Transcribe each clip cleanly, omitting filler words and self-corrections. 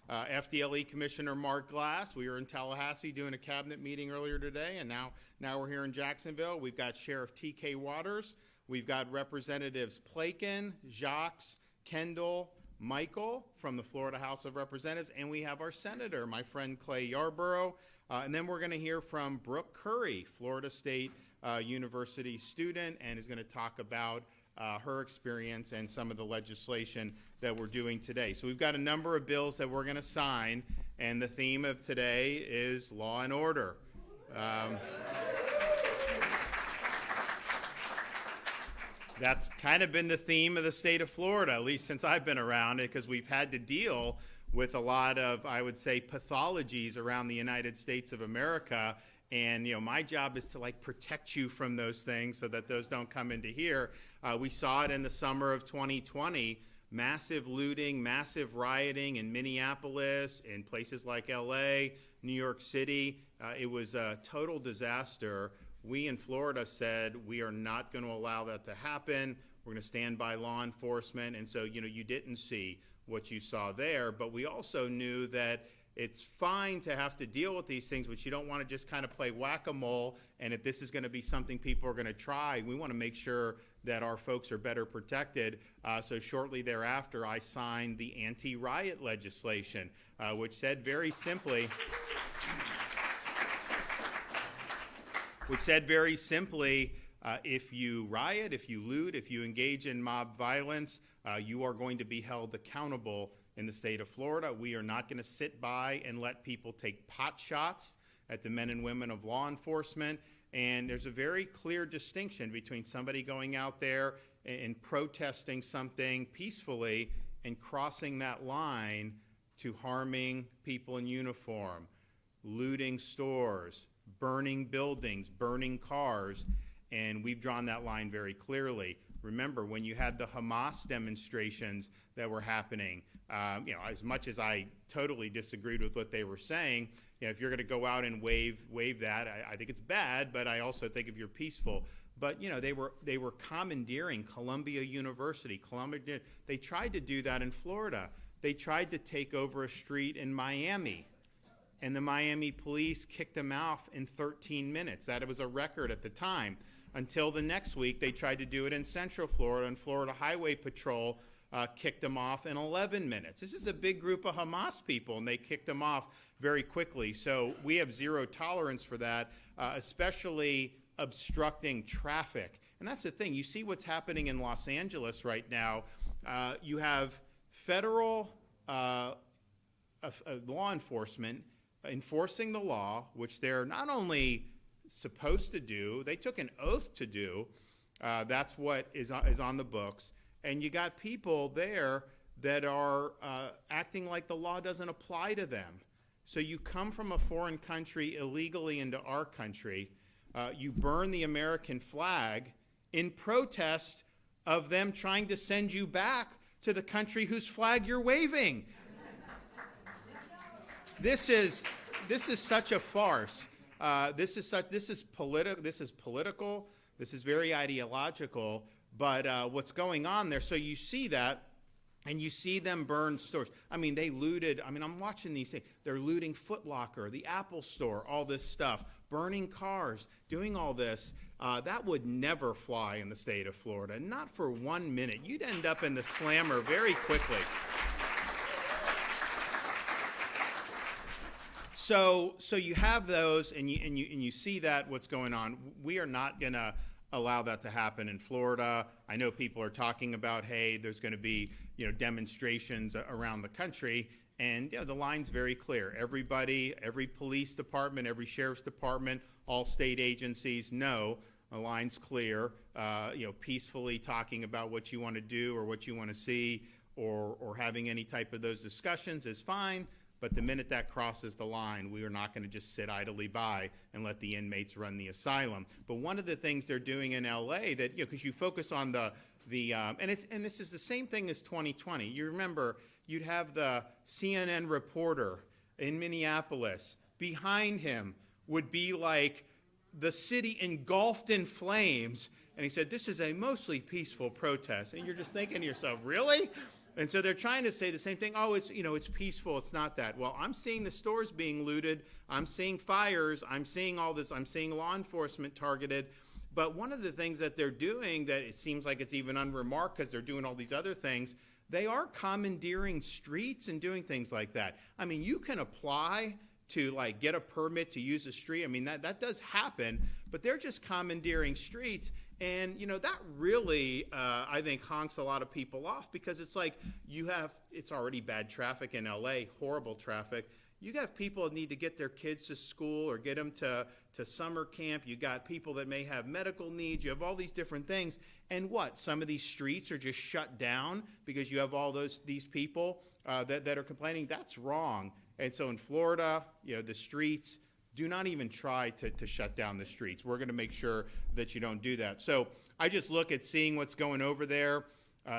FDLE Commissioner Mark Glass. We were in Tallahassee doing a cabinet meeting earlier today, and now we're here in Jacksonville. We've got Sheriff T.K. Waters. We've got Representatives Plakin, Jacques, Kendall, Michael from the Florida House of Representatives, and we have our Senator, my friend Clay Yarborough. And then we're going to hear from Brooke Curry, Florida State University student, and is going to talk about her experience and some of the legislation that we're doing today. So we've got a number of bills that we're going to sign, and the theme of today is law and order. That's kind of been the theme of the state of Florida, at least since I've been around it, because we've had to deal with a lot of, I would say, pathologies around the United States of America. And, you know, my job is to, like, protect you from those things so that those don't come into here. We saw it in the summer of 2020, massive looting, massive rioting in Minneapolis, in places like LA, New York City. It was a total disaster. We in Florida said we are not going to allow that to happen. We're going to stand by law enforcement. And so, you know, you didn't see what you saw there, but we also knew that it's fine to have to deal with these things, but you don't want to just kind of play whack-a-mole, and if this is going to be something people are going to try, we want to make sure that our folks are better protected. So shortly thereafter, I signed the anti-riot legislation, which said very simply, if you riot, if you loot, if you engage in mob violence, you are going to be held accountable in the state of Florida. We are not going to sit by and let people take pot shots at the men and women of law enforcement. And there's a very clear distinction between somebody going out there and protesting something peacefully and crossing that line to harming people in uniform, looting stores, burning buildings, burning cars. And we've drawn that line very clearly. Remember, when you had the Hamas demonstrations that were happening, you know, as much as I totally disagreed with what they were saying, you know, if you're going to go out and wave that, I think it's bad, but I also think if you're peaceful. But, you know, they were commandeering Columbia University. They tried to do that in Florida. They tried to take over a street in Miami, and the Miami police kicked them off in 13 minutes. That was a record at the time. Until the next week, they tried to do it in Central Florida, and Florida Highway Patrol kicked them off in 11 minutes. This is a big group of Hamas people, and they kicked them off very quickly. So we have zero tolerance for that, especially obstructing traffic. And that's the thing. You see what's happening in Los Angeles right now. You have federal law enforcement enforcing the law, which they're not only supposed to do, they took an oath to do. That's what is on the books. And you got people there that are acting like the law doesn't apply to them. So you come from a foreign country illegally into our country, you burn the American flag in protest of them trying to send you back to the country whose flag you're waving. This is such a farce. This is political. This is very ideological. But what's going on there? So you see that, and you see them burn stores. I mean, they looted. I mean, I'm watching these things. They're looting Foot Locker, the Apple Store, all this stuff, burning cars, doing all this. That would never fly in the state of Florida, not for 1 minute. You'd end up in the slammer very quickly. So you have those, and you see that what's going on. We are not going to allow that to happen in Florida. I know people are talking about, hey, there's going to be, you know, demonstrations around the country, and you know, the line's very clear. Everybody, every police department, every sheriff's department, all state agencies know the line's clear. You know, peacefully talking about what you want to do or what you want to see, or having any type of those discussions is fine. But the minute that crosses the line, we are not going to just sit idly by and let the inmates run the asylum. But one of the things they're doing in LA that, you know, because you focus on and this is the same thing as 2020. You remember, you'd have the CNN reporter in Minneapolis. Behind him would be like the city engulfed in flames. And he said, this is a mostly peaceful protest. And you're just thinking to yourself, really? And so they're trying to say the same thing. Oh, it's, it's peaceful. It's not that. Well, I'm seeing the stores being looted. I'm seeing fires. I'm seeing all this. I'm seeing law enforcement targeted. But one of the things that they're doing that it seems like it's even unremarked because they're doing all these other things, they are commandeering streets and doing things like that. I mean, you can apply to like get a permit to use a street. I mean, that does happen, but they're just commandeering streets. And, that really, I think, honks a lot of people off because it's like it's already bad traffic in LA, horrible traffic. You got people that need to get their kids to school or get them to summer camp. You got people that may have medical needs. You have all these different things. And some of these streets are just shut down because you have all these people that are complaining. That's wrong. And so in Florida, the streets, do not even try to shut down the streets. We're going to make sure that you don't do that. So I just look at seeing what's going over there.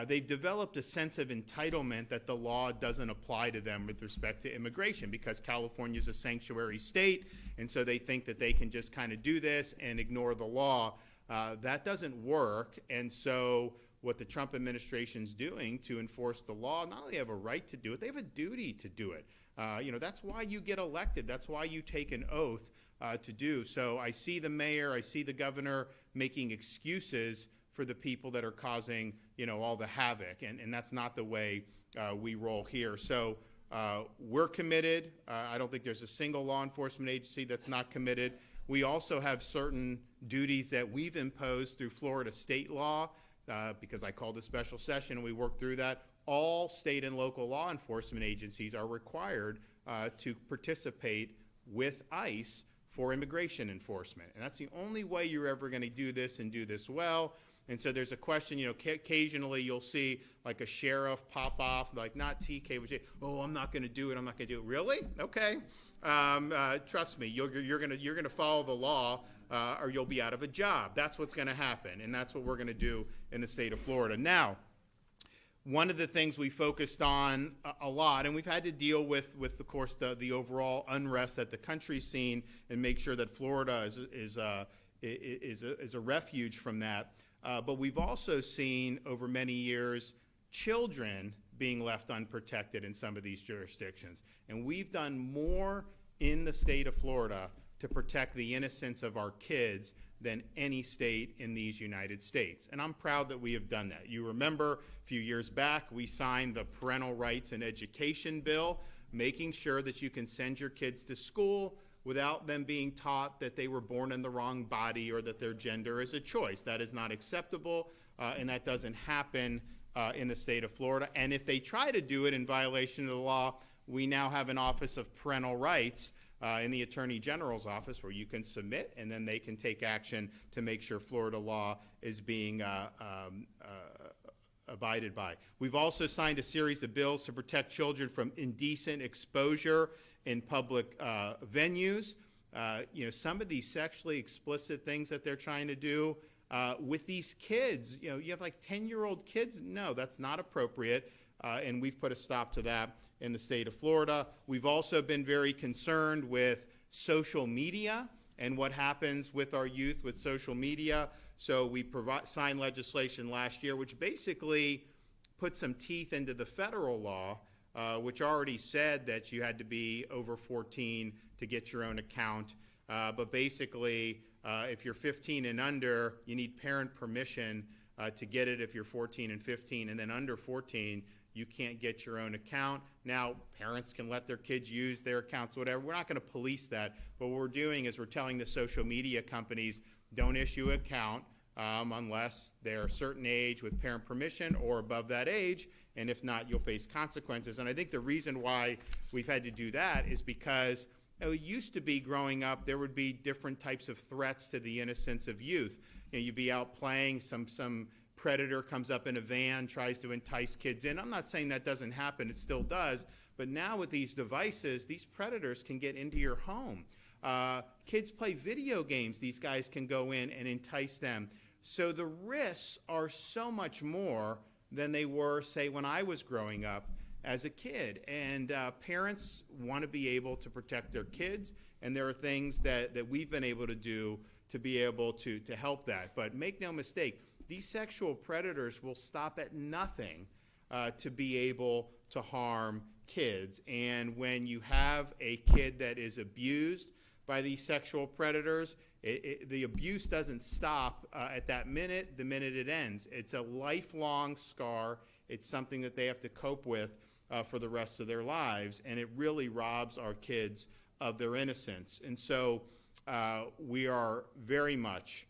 They've developed a sense of entitlement that the law doesn't apply to them with respect to immigration because California is a sanctuary state, and so they think that they can just kind of do this and ignore the law. That doesn't work, and so what the Trump administration's doing to enforce the law, not only have a right to do it, they have a duty to do it. That's why you get elected. That's why you take an oath to do. So I see the mayor, I see the governor making excuses for the people that are causing, all the havoc. And that's not the way we roll here. So we're committed. I don't think there's a single law enforcement agency that's not committed. We also have certain duties that we've imposed through Florida state law because I called a special session and we worked through that. All state and local law enforcement agencies are required to participate with ICE for immigration enforcement. And that's the only way you're ever going to do this and do this well. And so there's a question, occasionally you'll see like a sheriff pop off, like not TK, but oh, I'm not going to do it. I'm not going to do it. Really? Okay. Trust me, you're going to follow the law or you'll be out of a job. That's what's going to happen. And that's what we're going to do in the state of Florida. Now, one of the things we focused on a lot, and we've had to deal with of course, the overall unrest that the country's seen and make sure that Florida is a refuge from that. But we've also seen over many years children being left unprotected in some of these jurisdictions. And we've done more in the state of Florida to protect the innocence of our kids than any state in these United States. And I'm proud that we have done that. You remember a few years back, we signed the Parental Rights and Education Bill, making sure that you can send your kids to school without them being taught that they were born in the wrong body or that their gender is a choice. That is not acceptable, and that doesn't happen in the state of Florida. And if they try to do it in violation of the law, we now have an Office of Parental Rights in the Attorney General's office where you can submit and then they can take action to make sure Florida law is being abided by. We've also signed a series of bills to protect children from indecent exposure in public venues. Some of these sexually explicit things that they're trying to do with these kids, you have like 10-year-old kids. No, that's not appropriate. And we've put a stop to that in the state of Florida. We've also been very concerned with social media and what happens with our youth with social media. So we signed legislation last year which basically put some teeth into the federal law, which already said that you had to be over 14 to get your own account. But basically, if you're 15 and under, you need parent permission to get it if you're 14 and 15, and then under 14, you can't get your own account. Now, parents can let their kids use their accounts, whatever. We're not going to police that. But what we're doing is we're telling the social media companies, don't issue an account unless they're a certain age with parent permission or above that age. And if not, you'll face consequences. And I think the reason why we've had to do that is because it used to be growing up, there would be different types of threats to the innocence of youth. You'd be out playing, some predator comes up in a van, tries to entice kids in. I'm not saying that doesn't happen, it still does. But now with these devices, these predators can get into your home. Kids play video games, these guys can go in and entice them. So the risks are so much more than they were, say, when I was growing up as a kid. And parents want to be able to protect their kids, and there are things that we've been able to do to be able to help that. But make no mistake, these sexual predators will stop at nothing to be able to harm kids. And when you have a kid that is abused by these sexual predators, the abuse doesn't stop at that minute, the minute it ends. It's a lifelong scar. It's something that they have to cope with for the rest of their lives, and it really robs our kids of their innocence. And so we are very much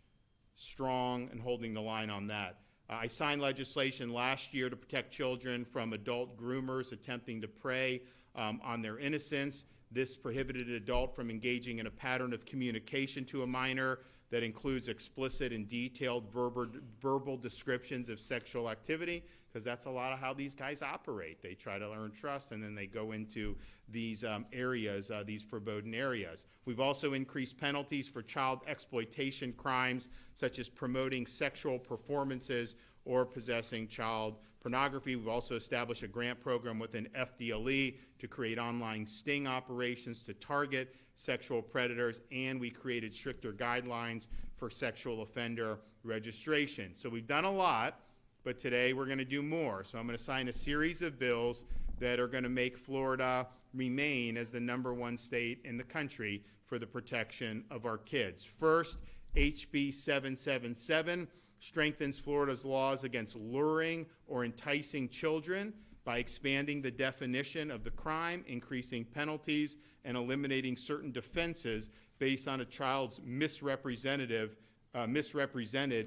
strong and holding the line on that. I signed legislation last year to protect children from adult groomers attempting to prey on their innocence. This prohibited an adult from engaging in a pattern of communication to a minor that includes explicit and detailed verbal descriptions of sexual activity, because that's a lot of how these guys operate. They try to earn trust, and then they go into these areas, these forbidden areas. We've also increased penalties for child exploitation crimes, such as promoting sexual performances or possessing child pornography. We've also established a grant program within FDLE to create online sting operations to target sexual predators, and we created stricter guidelines for sexual offender registration. So we've done a lot, but today we're going to do more. So I'm going to sign a series of bills that are going to make Florida remain as the #1 state in the country for the protection of our kids. First, HB 777 strengthens Florida's laws against luring or enticing children by expanding the definition of the crime, increasing penalties, and eliminating certain defenses based on a child's misrepresented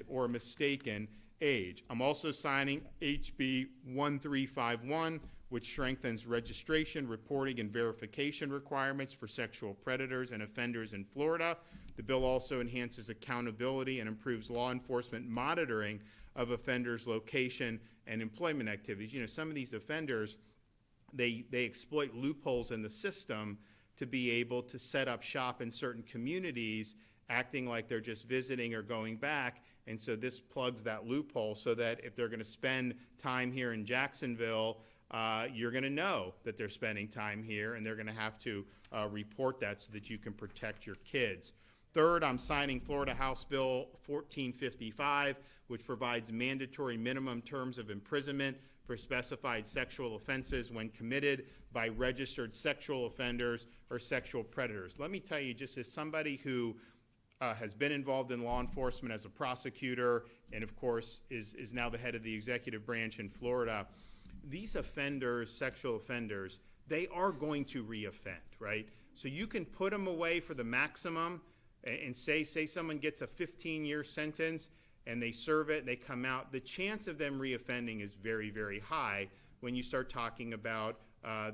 or mistaken age. I'm also signing HB 1351, which strengthens registration, reporting, and verification requirements for sexual predators and offenders in Florida. The bill also enhances accountability and improves law enforcement monitoring of offenders' location and employment activities. You know, some of these offenders, they exploit loopholes in the system to be able to set up shop in certain communities, acting like they're just visiting or going back. And so this plugs that loophole so that if they're going to spend time here in Jacksonville, you're going to know that they're spending time here, and they're going to have to report that so that you can protect your kids. Third, I'm signing Florida House Bill 1455, which provides mandatory minimum terms of imprisonment for specified sexual offenses when committed by registered sexual offenders or sexual predators. Let me tell you, just as somebody who has been involved in law enforcement as a prosecutor and, of course, is now the head of the executive branch in Florida, these offenders, sexual offenders, they are going to reoffend, right? So you can put them away for the maximum and say someone gets a 15-year sentence and they serve it and they come out. The chance of them reoffending is very, very high when you start talking about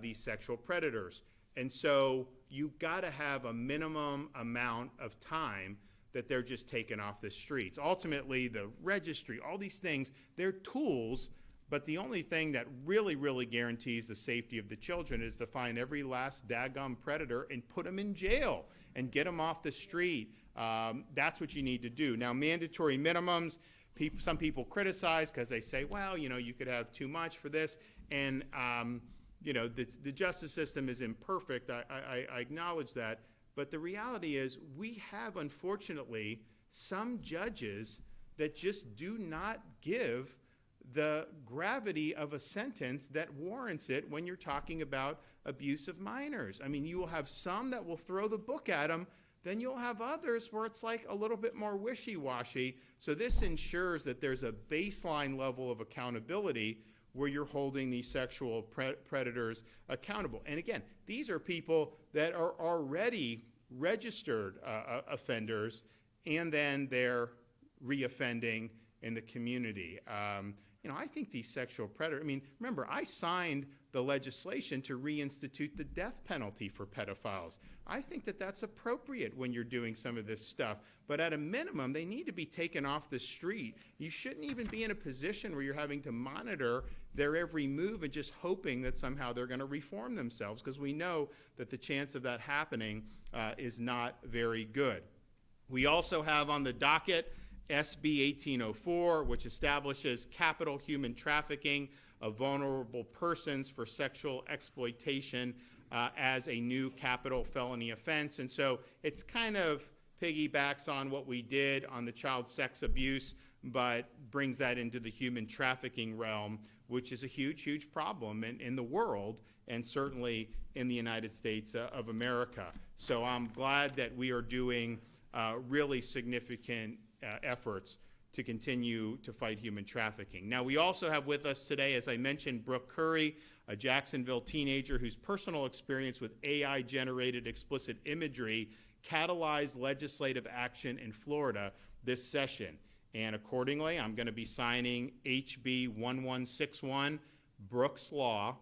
these sexual predators. And so you've got to have a minimum amount of time that they're just taken off the streets. Ultimately, the registry, all these things, they're tools, but the only thing that really, really guarantees the safety of the children is to find every last daggum predator and put them in jail and get them off the street. That's what you need to do. Now, mandatory minimums, some people criticize because they say, well, you know, you could have too much for this. And, you know, the justice system is imperfect. I acknowledge that. But the reality is we have, unfortunately, some judges that just do not give the gravity of a sentence that warrants it when you're talking about abuse of minors. I mean, you will have some that will throw the book at them, then you'll have others where it's like a little bit more wishy-washy. So this ensures that there's a baseline level of accountability where you're holding these sexual predators accountable. And again, these are people that are already registered offenders, and then they're reoffending in the community. You know, I think these sexual predators, I mean, remember, I signed the legislation to reinstitute the death penalty for pedophiles. I think that that's appropriate when you're doing some of this stuff. But at a minimum, they need to be taken off the street. You shouldn't even be in a position where you're having to monitor their every move and just hoping that somehow they're going to reform themselves, because we know that the chance of that happening is not very good. We also have on the docket SB 1804, which establishes capital human trafficking of vulnerable persons for sexual exploitation as a new capital felony offense. And so it's kind of piggybacks on what we did on the child sex abuse, but brings that into the human trafficking realm, which is a huge, huge problem in the world and certainly in the United States of America. So I'm glad that we are doing really significant efforts to continue to fight human trafficking. Now, we also have with us today, as I mentioned, Brooke Curry, a Jacksonville teenager whose personal experience with AI-generated explicit imagery catalyzed legislative action in Florida this session. And accordingly, I'm going to be signing HB 1161, Brooke's Law,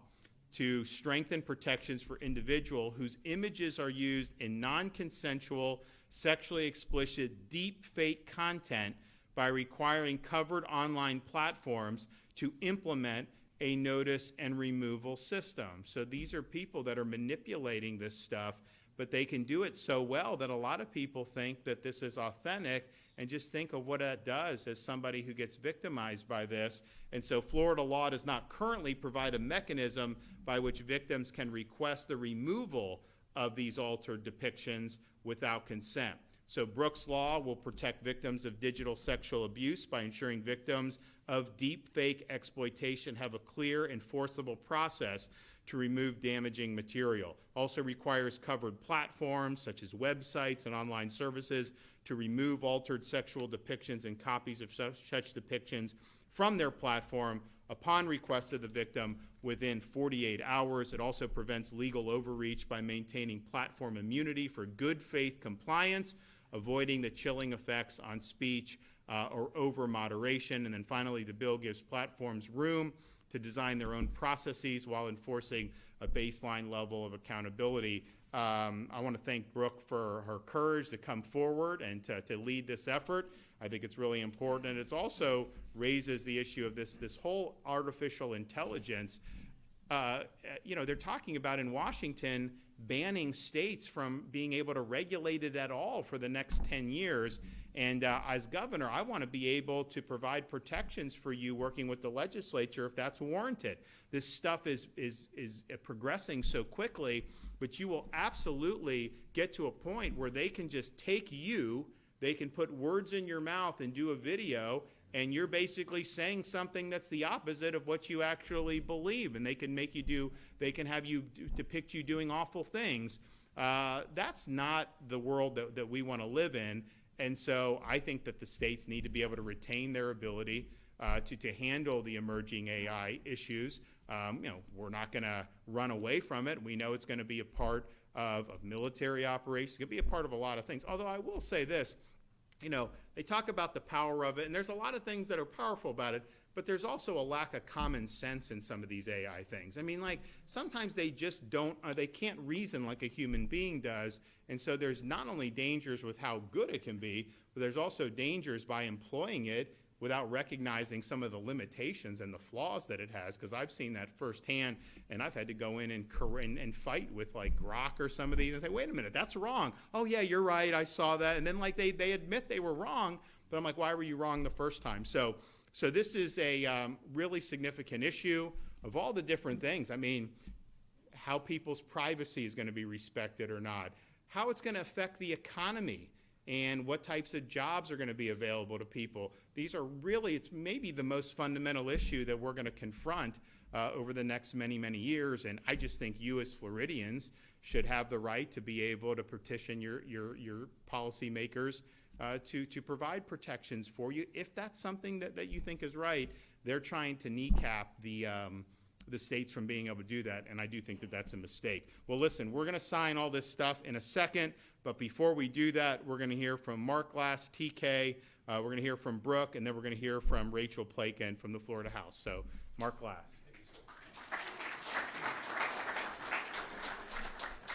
to strengthen protections for individuals whose images are used in non-consensual, sexually explicit, deep fake content by requiring covered online platforms to implement a notice and removal system. So these are people that are manipulating this stuff, but they can do it so well that a lot of people think that this is authentic and just think of what that does as somebody who gets victimized by this. And so Florida law does not currently provide a mechanism by which victims can request the removal of these altered depictions without consent. So Brooke's Law will protect victims of digital sexual abuse by ensuring victims of deep fake exploitation have a clear, enforceable process to remove damaging material. Also requires covered platforms such as websites and online services to remove altered sexual depictions and copies of such depictions from their platform upon request of the victim within 48 hours. It also prevents legal overreach by maintaining platform immunity for good faith compliance, avoiding the chilling effects on speech or over-moderation. And then finally, the bill gives platforms room to design their own processes while enforcing a baseline level of accountability. I want to thank Brooke for her courage to come forward and to lead this effort. I think it's really important. And it also raises the issue of this whole artificial intelligence. You know, they're talking about in Washington banning states from being able to regulate it at all for the next 10 years. And as governor, I want to be able to provide protections for you working with the legislature if that's warranted. This stuff is progressing so quickly, but you will absolutely get to a point where they can just take you, they can put words in your mouth and do a video, and you're basically saying something that's the opposite of what you actually believe, and they can make you do, they can have you depict you doing awful things. That's not the world that we want to live in, and so I think that the states need to be able to retain their ability to handle the emerging AI issues. You know, we're not going to run away from it. We know it's going to be a part of military operations. It's going to be a part of a lot of things. Although I will say this, you know, they talk about the power of it, and there's a lot of things that are powerful about it, but there's also a lack of common sense in some of these AI things. I mean, like, sometimes they just don't, they can't reason like a human being does, and so there's not only dangers with how good it can be, but there's also dangers by employing it without recognizing some of the limitations and the flaws that it has, because I've seen that firsthand, and I've had to go in and fight with like Grok or some of these and say, wait a minute, that's wrong. Oh yeah, you're right, I saw that. And then like they admit they were wrong, but I'm like, why were you wrong the first time? So this is a really significant issue of all the different things. I mean, how people's privacy is going to be respected or not, how it's going to affect the economy, and what types of jobs are going to be available to people. These are really, it's maybe the most fundamental issue that we're going to confront over the next many, many years. And I just think you as Floridians should have the right to be able to petition your policymakers to provide protections for you if that's something that you think is right. They're trying to kneecap the states from being able to do that, and I do think that that's a mistake. Well, listen, we're going to sign all this stuff in a second, but before we do that, we're going to hear from Mark Glass, TK, we're going to hear from Brooke, and then we're going to hear from Rachel Plakin from the Florida House. So, Mark Glass.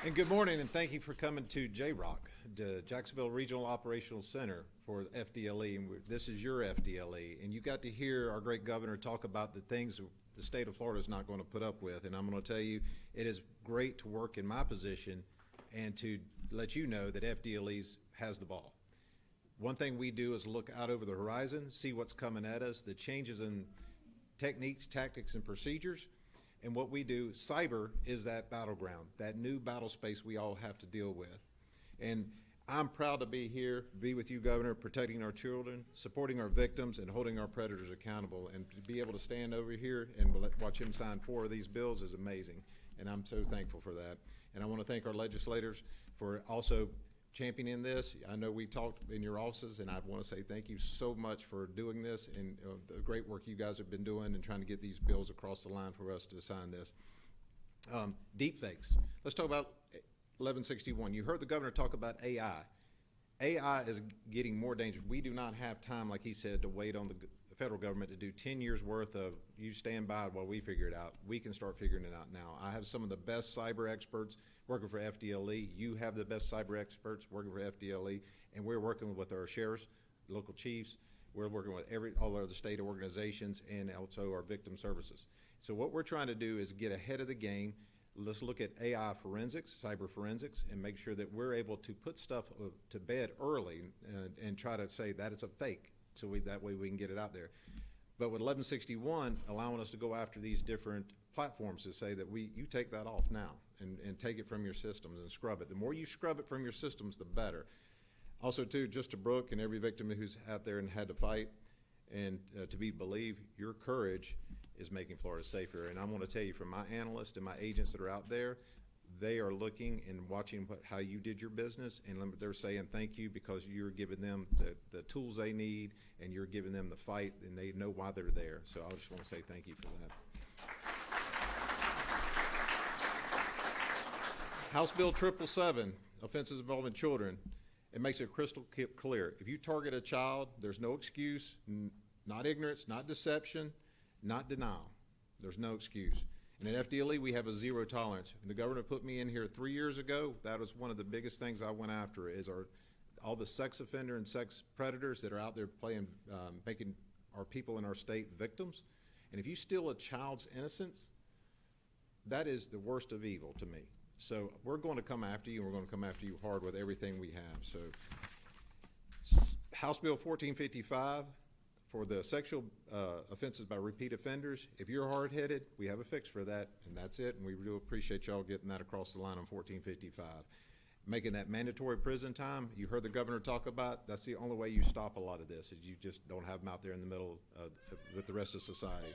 And good morning, and thank you for coming to JROC, the Jacksonville Regional Operational Center for FDLE. And this is your FDLE, and you got to hear our great governor talk about the things the state of Florida is not going to put up with. And I'm going to tell you, it is great to work in my position and to let you know that FDLE has the ball. One thing we do is look out over the horizon, see what's coming at us, the changes in techniques, tactics, and procedures. And what we do, cyber is that battleground, that new battle space we all have to deal with. And I'm proud to be here, be with you, Governor, protecting our children, supporting our victims, and holding our predators accountable. And to be able to stand over here and watch him sign 4 of these bills is amazing. And I'm so thankful for that. And I want to thank our legislators for also championing this. I know we talked in your offices, and I want to say thank you so much for doing this and the great work you guys have been doing and trying to get these bills across the line for us to sign this. Deep fakes. Let's talk about 1161. You heard the governor talk about AI. AI is getting more dangerous. We do not have time, like he said, to wait on the federal government to do 10 years worth of you stand by while we figure it out. We can start figuring it out now. I have some of the best cyber experts working for FDLE. You have the best cyber experts working for FDLE, and we're working with our sheriffs, local chiefs. We're working with all of the state organizations and also our victim services. So what we're trying to do is get ahead of the game. Let's look at AI forensics, cyber forensics, and make sure that we're able to put stuff to bed early and try to say that it's a fake, so that way we can get it out there. But with 1161 allowing us to go after these different platforms to say that you take that off now and take it from your systems and scrub it. The more you scrub it from your systems, the better. Also, too, just to Brooke and every victim who's out there and had to fight and to be believed, your courage is making Florida safer. And I want to tell you, from my analysts and my agents that are out there, they are looking and watching how you did your business, and they're saying thank you because you're giving them the tools they need, and you're giving them the fight, and they know why they're there. So I just want to say thank you for that. House Bill 777, offenses involving children. It makes it crystal clear. If you target a child, there's no excuse, not ignorance, not deception, not denial. There's no excuse. And at FDLE, we have a zero tolerance. And the governor put me in here 3 years ago. That was one of the biggest things I went after is all the sex offender and sex predators that are out there making our people in our state victims. And if you steal a child's innocence, that is the worst of evil to me. So we're going to come after you, and we're going to come after you hard with everything we have. So House Bill 1455 for the sexual offenses by repeat offenders. If you're hard-headed, we have a fix for that, and that's it. And we do appreciate y'all getting that across the line on 1455. Making that mandatory prison time, you heard the governor talk about, that's the only way you stop a lot of this, is you just don't have them out there in the middle with the rest of society.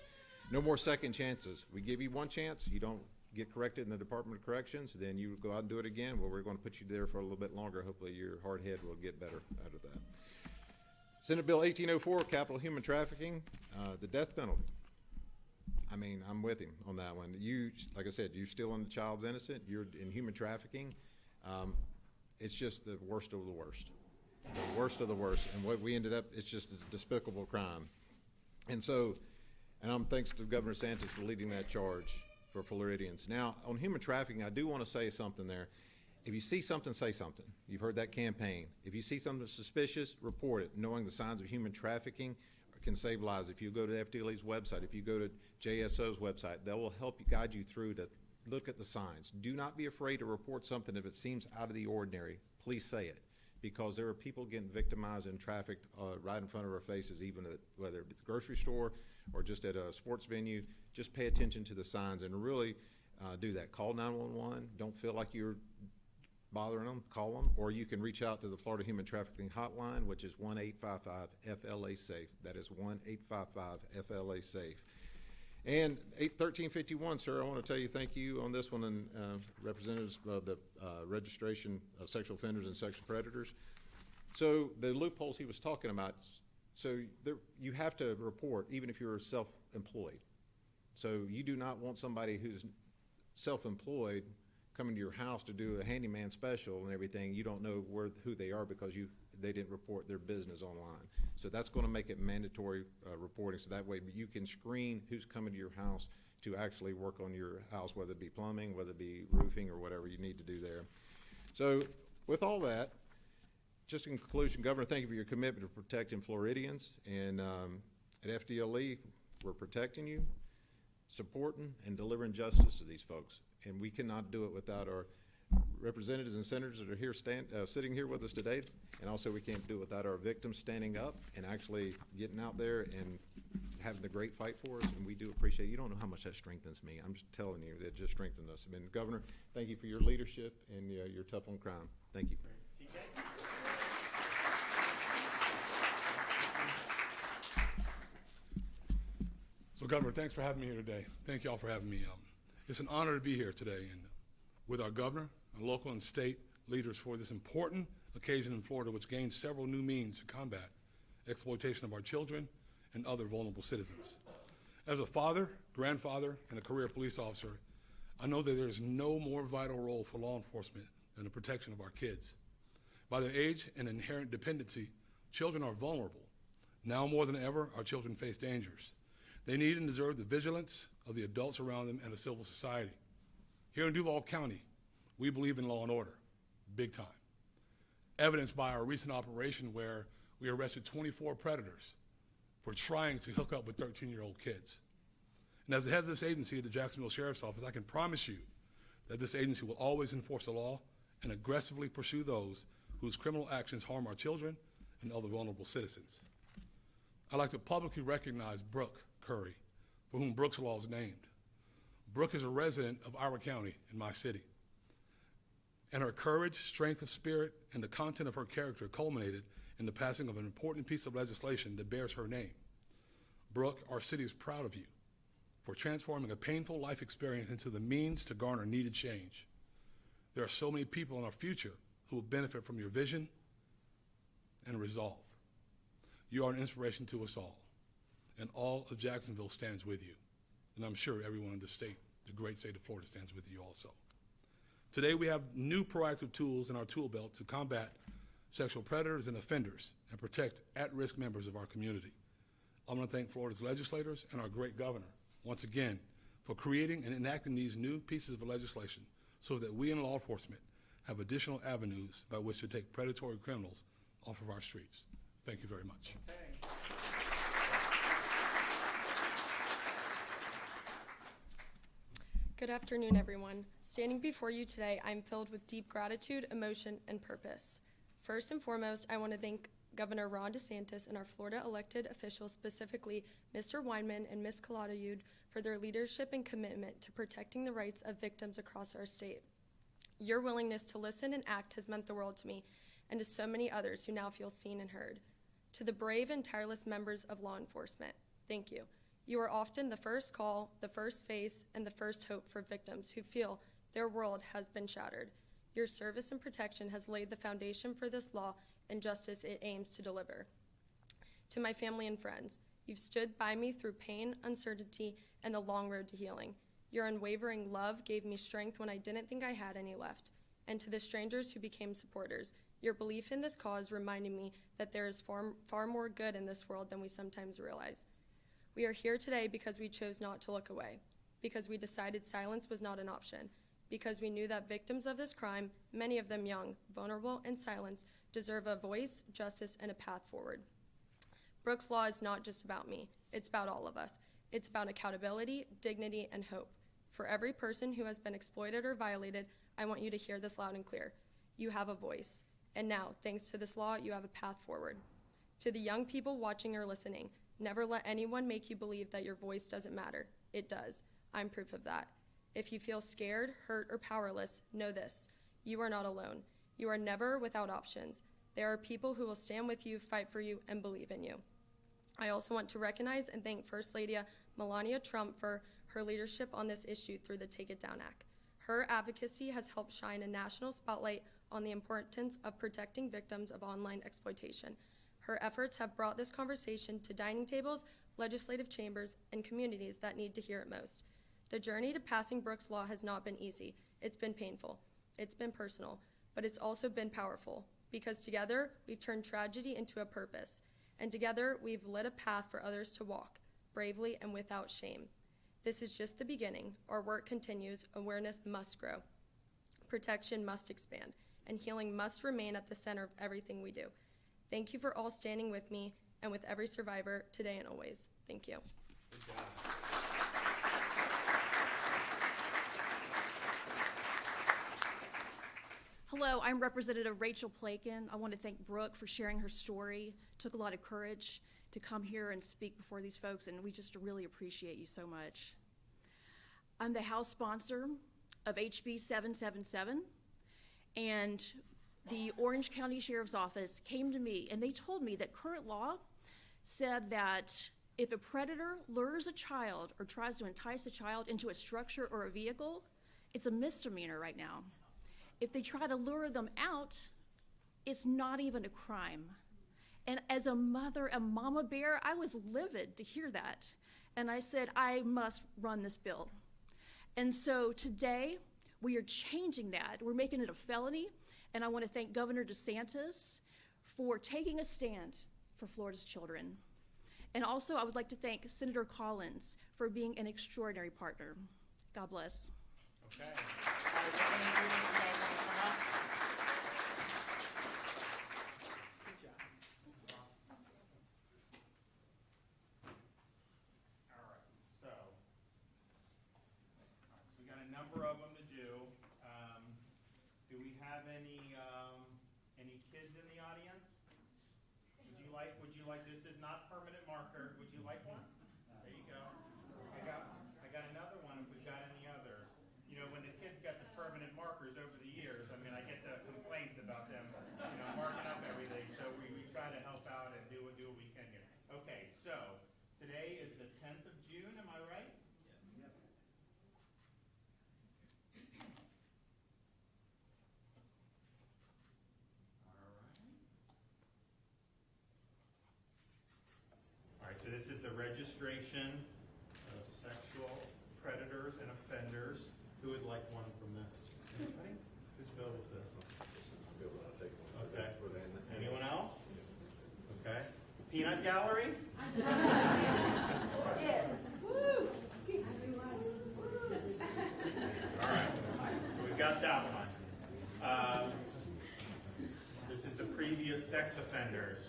No more second chances. We give you one chance, you don't get corrected in the Department of Corrections, then you go out and do it again. Well, we're going to put you there for a little bit longer. Hopefully your hard head will get better out of that. Senate Bill 1804, capital human trafficking, the death penalty. I mean, I'm with him on that one. Like I said, you're stealing the child's innocent, you're in human trafficking. It's just the worst of the worst. The worst of the worst. And what we ended up, it's just a despicable crime. And so, thanks to Governor DeSantis for leading that charge for Floridians. Now, on human trafficking, I do want to say something there. If you see something, say something. You've heard that campaign. If you see something suspicious, report it. Knowing the signs of human trafficking can save lives. If you go to FDLE's website, if you go to JSO's website, they will help you guide you through to look at the signs. Do not be afraid to report something if it seems out of the ordinary. Please say it, because there are people getting victimized and trafficked right in front of our faces, even whether it's the grocery store or just at a sports venue. Just pay attention to the signs and really do that. Call 911. Don't feel like you're bothering them, call them, or you can reach out to the Florida Human Trafficking Hotline, which is 1-855-FLA-SAFE. That is 1-855-FLA-SAFE. And 1351, sir, I want to tell you thank you on this one, and representatives of the registration of sexual offenders and sexual predators. So the loopholes he was talking about, so you have to report even if you're self-employed. So you do not want somebody who's self-employed coming to your house to do a handyman special and everything. You don't know who they are because they didn't report their business online. So that's going to make it mandatory reporting, so that way you can screen who's coming to your house to actually work on your house, whether it be plumbing, whether it be roofing, or whatever you need to do there. So with all that, just in conclusion, Governor, thank you for your commitment to protecting Floridians. And at FDLE, we're protecting you, supporting, and delivering justice to these folks. And we cannot do it without our representatives and senators that are here sitting here with us today. And also we can't do it without our victims standing up and actually getting out there and having the great fight for us. And we do appreciate it. You don't know how much that strengthens me. I'm just telling you, that just strengthens us. I mean, Governor, thank you for your leadership and you're tough on crime. Thank you. So, Governor, thanks for having me here today. Thank you all for having me. It's an honor to be here today and with our governor and local and state leaders for this important occasion in Florida, which gains several new means to combat exploitation of our children and other vulnerable citizens. As a father, grandfather, and a career police officer, I know that there is no more vital role for law enforcement than the protection of our kids. By their age and inherent dependency, children are vulnerable. Now more than ever, our children face dangers. They need and deserve the vigilance of the adults around them and a civil society. Here in Duval County, we believe in law and order, big time. Evidenced by our recent operation where we arrested 24 predators for trying to hook up with 13-year-old kids. And as the head of this agency at the Jacksonville Sheriff's Office, I can promise you that this agency will always enforce the law and aggressively pursue those whose criminal actions harm our children and other vulnerable citizens. I'd like to publicly recognize Brooke Curry, for whom Brooks Law is named. Brooke is a resident of our county in my city. And her courage, strength of spirit, and the content of her character culminated in the passing of an important piece of legislation that bears her name. Brooke, our city is proud of you for transforming a painful life experience into the means to garner needed change. There are so many people in our future who will benefit from your vision and resolve. You are an inspiration to us all, and all of Jacksonville stands with you. And I'm sure everyone in the state, the great state of Florida, stands with you also. Today we have new proactive tools in our tool belt to combat sexual predators and offenders and protect at-risk members of our community. I want to thank Florida's legislators and our great governor once again for creating and enacting these new pieces of legislation so that we in law enforcement have additional avenues by which to take predatory criminals off of our streets. Thank you very much. Good afternoon, everyone. Standing before you today, I'm filled with deep gratitude, emotion, and purpose. First and foremost, I want to thank Governor Ron DeSantis and our Florida elected officials, specifically Mr. Weinman and Ms. Calatayud, for their leadership and commitment to protecting the rights of victims across our state. Your willingness to listen and act has meant the world to me and to so many others who now feel seen and heard. To the brave and tireless members of law enforcement, thank you. You are often the first call, the first face, and the first hope for victims who feel their world has been shattered. Your service and protection has laid the foundation for this law and justice it aims to deliver. To my family and friends, you've stood by me through pain, uncertainty, and the long road to healing. Your unwavering love gave me strength when I didn't think I had any left. And to the strangers who became supporters, your belief in this cause reminded me that there is far more good in this world than we sometimes realize. We are here today because we chose not to look away, because we decided silence was not an option, because we knew that victims of this crime, many of them young, vulnerable, and silenced, deserve a voice, justice, and a path forward. Brooks Law is not just about me. It's about all of us. It's about accountability, dignity, and hope. For every person who has been exploited or violated, I want you to hear this loud and clear. You have a voice. And now, thanks to this law, you have a path forward. To the young people watching or listening, never let anyone make you believe that your voice doesn't matter. It does. I'm proof of that. If you feel scared, hurt, or powerless, know this. You are not alone. You are never without options. There are people who will stand with you, fight for you, and believe in you. I also want to recognize and thank First Lady Melania Trump for her leadership on this issue through the Take It Down Act. Her advocacy has helped shine a national spotlight on the importance of protecting victims of online exploitation. Her efforts have brought this conversation to dining tables, legislative chambers, and communities that need to hear it most. The journey to passing Brooks Law has not been easy. It's been painful. It's been personal, but it's also been powerful because together we've turned tragedy into a purpose, and together we've lit a path for others to walk, bravely and without shame. This is just the beginning. Our work continues. Awareness must grow. Protection must expand, and healing must remain at the center of everything we do. Thank you for all standing with me and with every survivor today and always. Thank you. Hello, I'm Representative Rachel Plakin. I want to thank Brooke for sharing her story. It took a lot of courage to come here and speak before these folks, and we just really appreciate you so much. I'm the House sponsor of HB 777, and the Orange County Sheriff's Office came to me and they told me that current law said that If a predator lures a child or tries to entice a child into a structure or a vehicle, it's a misdemeanor right now. If they try to lure them out, it's not even a crime. And as a mother, a mama bear, I was livid to hear that. And I said, I must run this bill. And so today, we are changing that. We're making it a felony. And I want to thank Governor DeSantis for taking a stand for Florida's children. And also, I would like to thank Senator Collins for being an extraordinary partner. God bless. Okay. All right, we're gonna do this. You guys wanna come up? Good job. That's awesome. All right, so we got a number of them to do. Do we have any kids in the audience? Would you like, this is not permanent marker. Would you like one? There you go. I got another one if we've got any others. You know, when the kids got the permanent markers over the years, I mean, I get the complaints about them, you know, marking up everything. So we try to help out and do what we can here. Okay, so today is the 10th of June, am I right? Yep. All right, so this is the registration of sexual predators and offenders. Who would like one from this? Anybody? Whose bill is this? Okay. Anyone else? Okay. Peanut gallery? All right. So we've got that one. This is the previous sex offenders.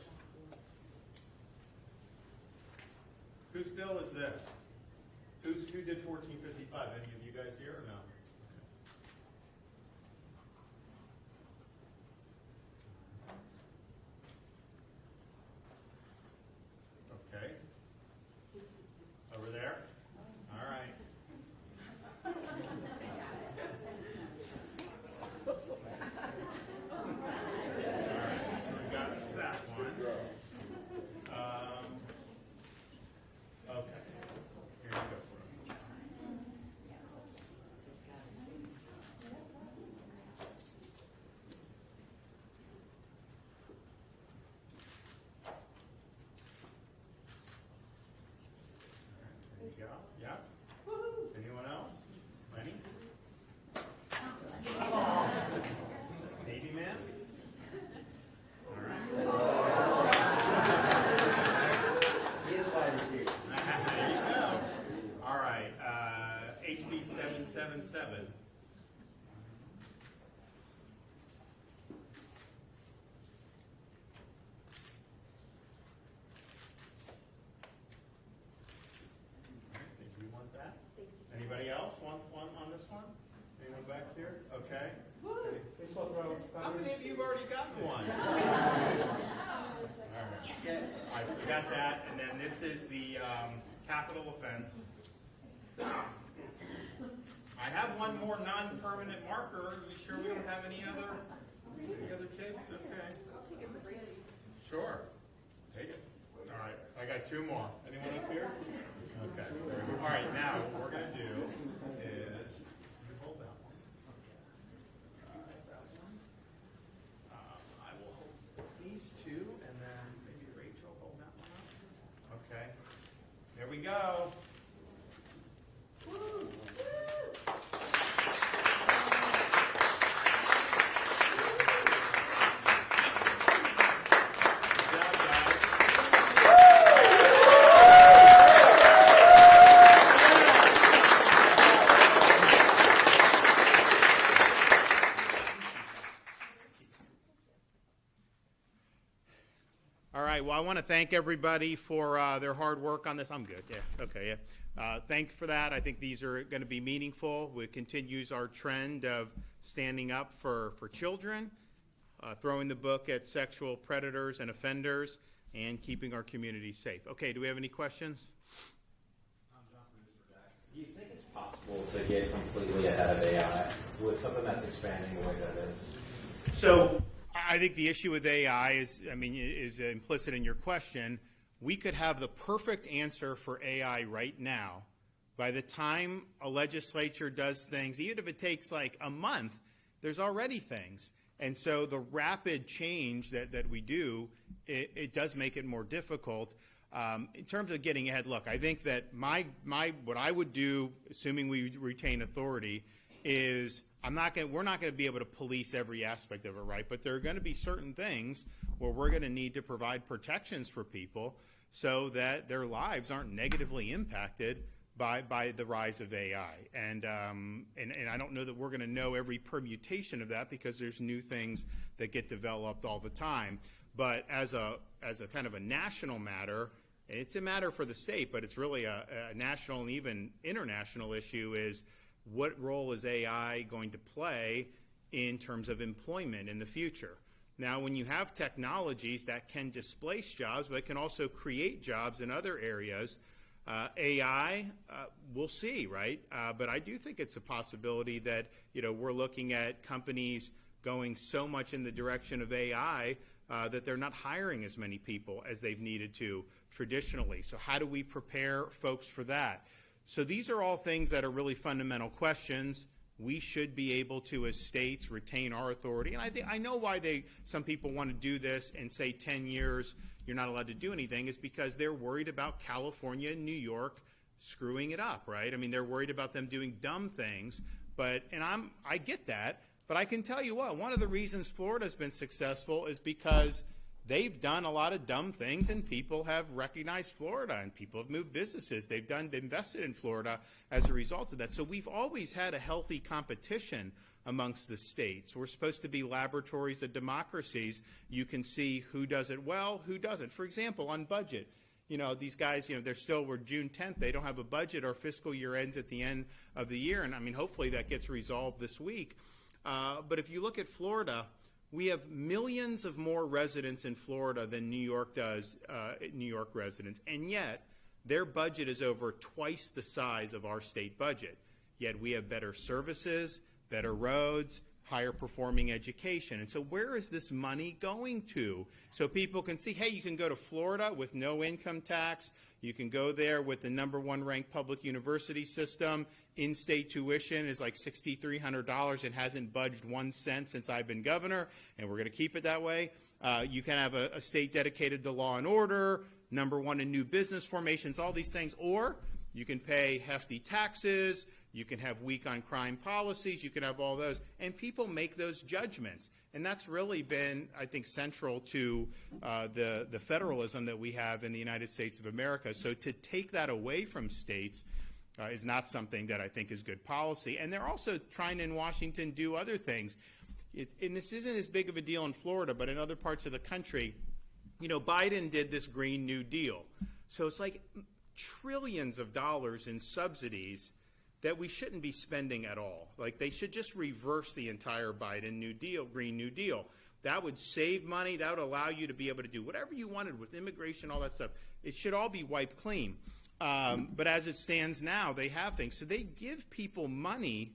Whose bill is this? Who did 1455? Any of you guys here or no? Okay. Over there? All right. All right. So we got that one. Okay. Here you go. There you go. Yeah. Anyone else? Lenny? Navy man? All right. There you go. All right. HB 777. You want that? Anybody else want one on this one? Anyone back here? Okay. How many of you have already gotten one? All right, so we got that, and then this is the capital offense. I have one more non-permanent marker. Are you sure we don't have any other kids? Okay. Sure. Take it. All right. I got two more. Anyone up here? Okay. All right. Now what we're going to do is hold that one. I will hold these two, and then maybe Rachel hold that one up. Okay. There we go. Woo! Well, I want to thank everybody for their hard work on this. I'm good. Yeah. Okay. Yeah. Thanks for that. I think these are going to be meaningful. We continues our trend of standing up for children, throwing the book at sexual predators and offenders, and keeping our community safe. Okay. Do we have any questions? Do you think it's possible to get completely ahead of AI with something that's expanding the way that it is? So I think the issue with AI is implicit in your question. we could have the perfect answer for AI right now. By the time a legislature does things, even if it takes like a month, there's already things. And so the rapid change that we do, it does make it more difficult. In terms of getting ahead, look, I think that what I would do, assuming we retain authority, is we're not going to be able to police every aspect of it, right? But there are going to be certain things where we're going to need to provide protections for people so that their lives aren't negatively impacted by the rise of AI. And I don't know that we're going to know every permutation of that because there's new things that get developed all the time. But as a kind of a national matter, it's a matter for the state, but it's really a national and even international issue is what role is AI going to play in terms of employment in the future? Now, when you have technologies that can displace jobs, but can also create jobs in other areas, AI, we'll see, right? But I do think it's a possibility that, we're looking at companies going so much in the direction of AI that they're not hiring as many people as they've needed to traditionally. So how do we prepare folks for that? So these are all things that are really fundamental questions. We should be able to, as states, retain our authority. And I know why some people want to do this and say 10 years you're not allowed to do anything is because they're worried about California and New York screwing it up, right? I mean, they're worried about them doing dumb things. I get that, but I can tell you what, one of the reasons Florida's been successful is because they've done a lot of dumb things and people have recognized Florida and people have moved businesses. They've invested in Florida as a result of that. So we've always had a healthy competition amongst the states. We're supposed to be laboratories of democracies. You can see who does it well, who doesn't. For example, on budget, these guys, we're June 10th. They don't have a budget. Our fiscal year ends at the end of the year. And I mean, hopefully that gets resolved this week. But if you look at Florida, we have millions of more residents in Florida than New York does, New York residents. And yet, their budget is over twice the size of our state budget. Yet we have better services, better roads, higher performing education. And so where is this money going to? So people can see, hey, you can go to Florida with no income tax. You can go there with the #1 ranked public university system. In-state tuition is like $6,300. It hasn't budged 1 cent since I've been governor, and we're going to keep it that way. You can have a state dedicated to law and order, #1 in new business formations, all these things. Or you can pay hefty taxes. You can have weak on crime policies. You can have all those. And people make those judgments. And that's really been, I think, central to the federalism that we have in the United States of America. So to take that away from states is not something that I think is good policy. And they're also trying in Washington do other things. And this isn't as big of a deal in Florida, but in other parts of the country, Biden did this Green New Deal. So it's like trillions of dollars in subsidies that we shouldn't be spending at all. Like they should just reverse the entire Biden New Deal, Green New Deal. That would save money. That would allow you to be able to do whatever you wanted with immigration, all that stuff. It should all be wiped clean. But as it stands now, they have things. So they give people money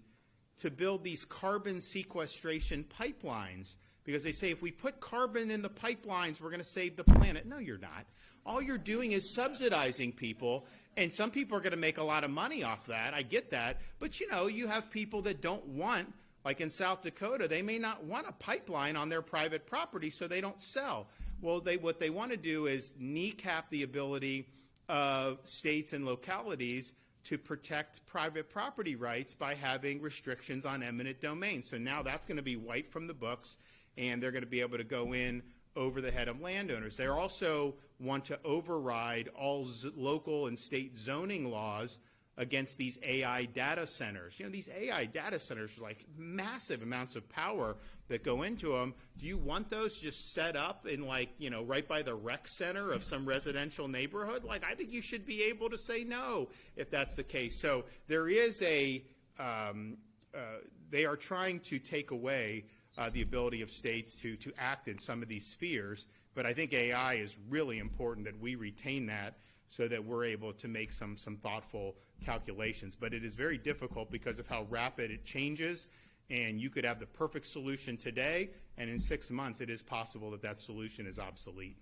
to build these carbon sequestration pipelines because they say if we put carbon in the pipelines, we're going to save the planet. No, you're not. All you're doing is subsidizing people, and some people are going to make a lot of money off that. I get that. But, you have people that don't want, like in South Dakota, they may not want a pipeline on their private property, so they don't sell. Well, what they want to do is kneecap the ability of states and localities to protect private property rights by having restrictions on eminent domain. So now that's going to be wiped from the books, and they're going to be able to go in over the head of landowners. They also want to override all local and state zoning laws against these AI data centers. These AI data centers are like massive amounts of power that go into them. Do you want those just set up in right by the rec center of some residential neighborhood? I think you should be able to say no if that's the case. So there is they are trying to take away the ability of states to act in some of these spheres. But I think AI is really important that we retain that so that we're able to make some thoughtful calculations. But it is very difficult because of how rapid it changes, and you could have the perfect solution today, and in 6 months it is possible that solution is obsolete.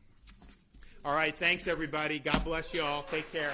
All right, thanks, everybody. God bless you all. Take care.